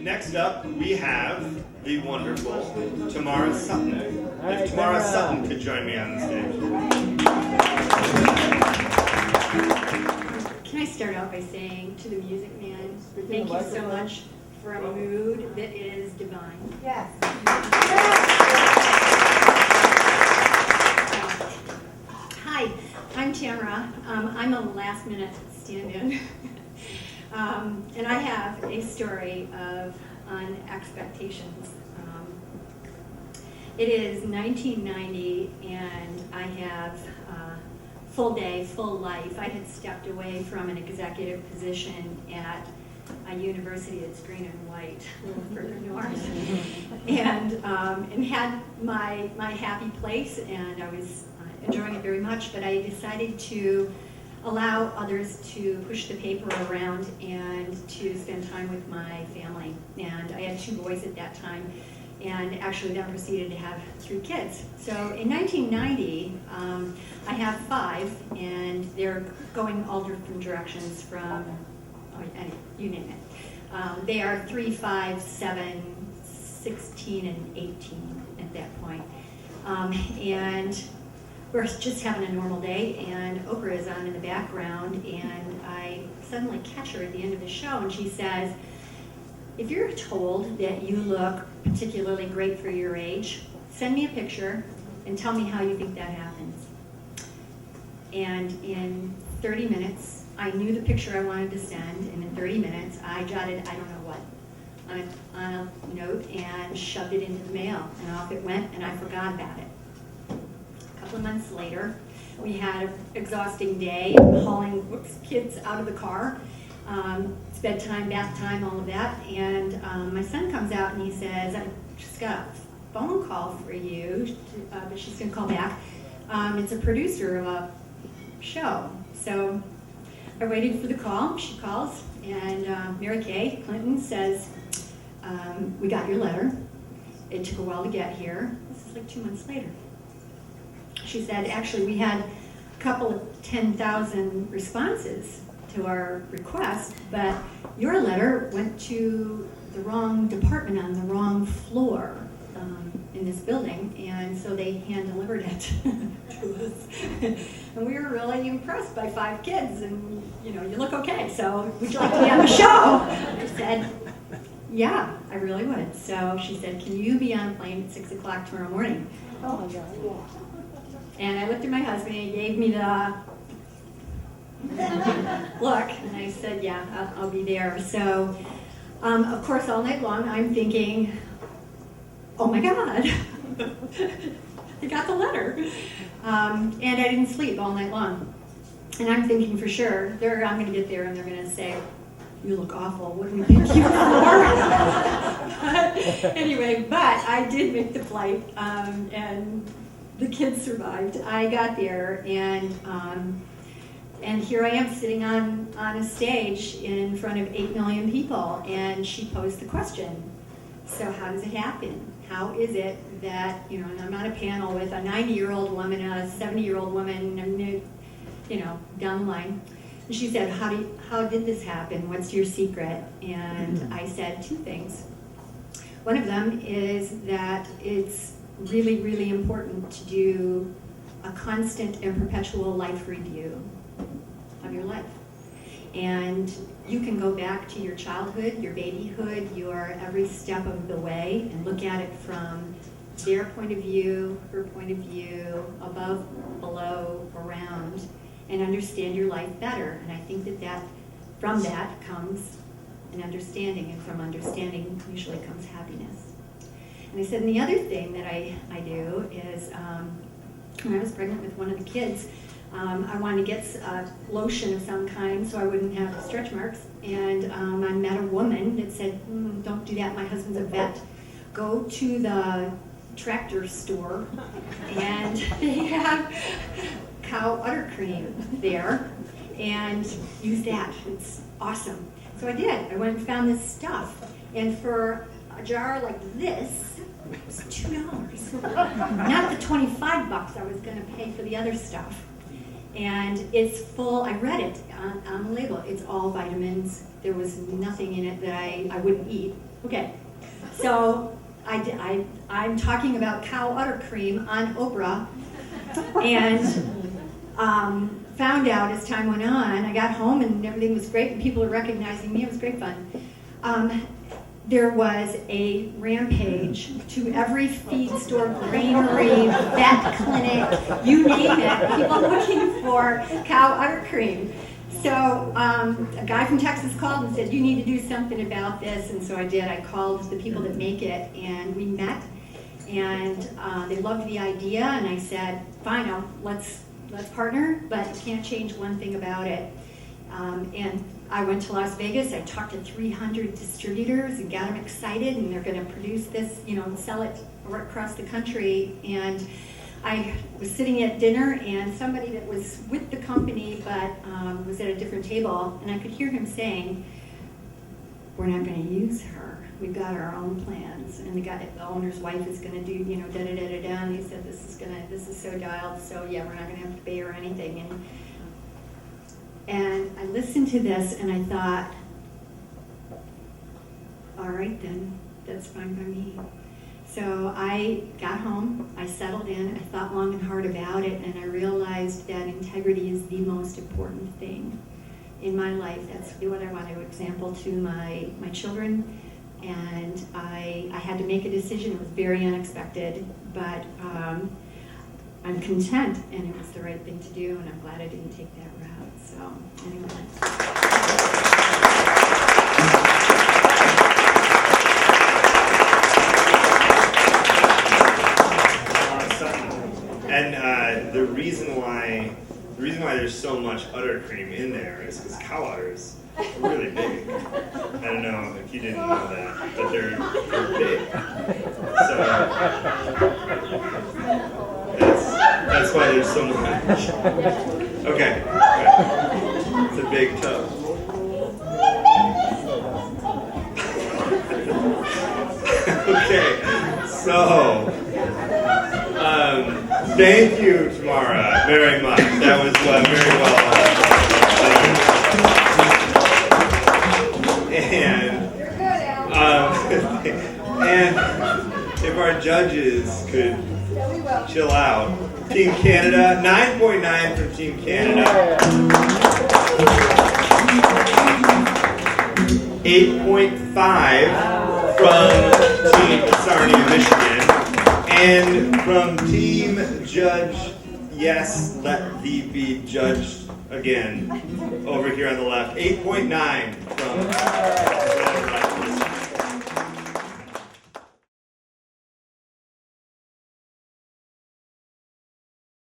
Next up, we have the wonderful Tamara Sutton. If Tamara Sutton could join me on the stage. Can I start out by saying to the music man, thank you so much for a mood that is divine. Yes. Hi, I'm Tamara. I'm a last-minute stand-in. And I have a story of unexpectations. It is 1990, and I have full day, full life. I had stepped away from an executive position at a university that's green and white, a little further north, and had my happy place, and I was enjoying it very much, but I decided to allow others to push the paper around and to spend time with my family. And I had 2 boys at that time, and actually then proceeded to have 3 kids. So in 1990, I have 5, and they're going all different directions from, you name it. They are 3, 5, 7, 16, and 18 at that point. And we're just having a normal day, and Oprah is on in the background, and I suddenly catch her at the end of the show, and she says, if you're told that you look particularly great for your age, send me a picture and tell me how you think that happens. And in 30 minutes, I knew the picture I wanted to send, and in 30 minutes, I jotted, I don't know what, on a note and shoved it into the mail, and off it went, and I forgot about it. A couple of months later, we had an exhausting day hauling kids out of the car. It's bedtime, bath time, all of that. And my son comes out and he says, I just got a phone call for you, but she's going to call back. It's a producer of a show. So I waited for the call. She calls, and Mary Kay Clinton says, we got your letter. It took a while to get here. This is like 2 months later. She said, actually, we had a couple of 10,000 responses to our request, but your letter went to the wrong department on the wrong floor in this building, and so they hand-delivered it to us. And we were really impressed by 5 kids, and you look okay, so would you like to be on the show? I said, yeah, I really would. So she said, can you be on a plane at 6 o'clock tomorrow morning? Oh my God. And I looked at my husband, and he gave me the look, and I said, yeah, I'll be there. So, of course, all night long, I'm thinking, oh my God, I got the letter. And I didn't sleep all night long. And I'm thinking for sure, I'm going to get there, and they're going to say, you look awful, what do we pick you for? Anyway, but I did make the flight, and the kids survived. I got there, and here I am sitting on a stage in front of 8 million people, and she posed the question, so how does it happen? How is it that, and I'm on a panel with a 90-year-old woman, a 70-year-old woman, and, down the line. And she said, how did this happen? What's your secret? And I said 2 things. One of them is that it's really, really important to do a constant and perpetual life review of your life. And you can go back to your childhood, your babyhood, your every step of the way, and look at it from their point of view, her point of view, above, below, around, and understand your life better. And I think that from that comes an understanding, and from understanding usually comes happiness. And I said, and the other thing that I do is, when I was pregnant with one of the kids, I wanted to get lotion of some kind so I wouldn't have stretch marks. And I met a woman that said, don't do that, my husband's a vet. Go to the tractor store, and they have cow udder cream there, and use that. It's awesome. So I did. I went and found this stuff, and for a jar like this, it was $2. Not the 25 bucks I was going to pay for the other stuff. And it's full, I read it on the label, it's all vitamins. There was nothing in it that I wouldn't eat. Okay, so I'm talking about cow udder cream on Oprah, and found out as time went on. I got home and everything was great, and people were recognizing me. It was great fun. There was a rampage to every feed store, granary, vet clinic, you name it, people looking for cow udder cream. So a guy from Texas called and said, you need to do something about this, and so I did. I called the people that make it, and we met, and they loved the idea, and I said, fine, let's partner, but you can't change one thing about it. And I went to Las Vegas. I talked to 300 distributors and got them excited, and they're going to produce this, and sell it across the country. And I was sitting at dinner, and somebody that was with the company but was at a different table, and I could hear him saying, "We're not going to use her. We've got our own plans." And the owner's wife is going to do, da da da da da. And he said, "This is so dialed. So yeah, we're not going to have to pay her anything." And I listened to this, and I thought, all right then, that's fine by me. So I got home, I settled in, I thought long and hard about it, and I realized that integrity is the most important thing in my life. That's what I want to example to my children. And I had to make a decision. It was very unexpected, but I'm content, and it was the right thing to do, and I'm glad I didn't take that route. So anyway. And the reason why there's so much udder cream in there is because cow udders are really big. I don't know if you didn't know that, but they're big. So that's why there's so much. Okay, it's a big tub. Okay, so. Thank you, Tamara, very much. That was very well. And if our judges could chill out. Team Canada, 9.9 from Team Canada. 8.5 from Team Sarnia, Michigan. And from Team Judge, yes, let thee be judged again, over here on the left, 8.9 from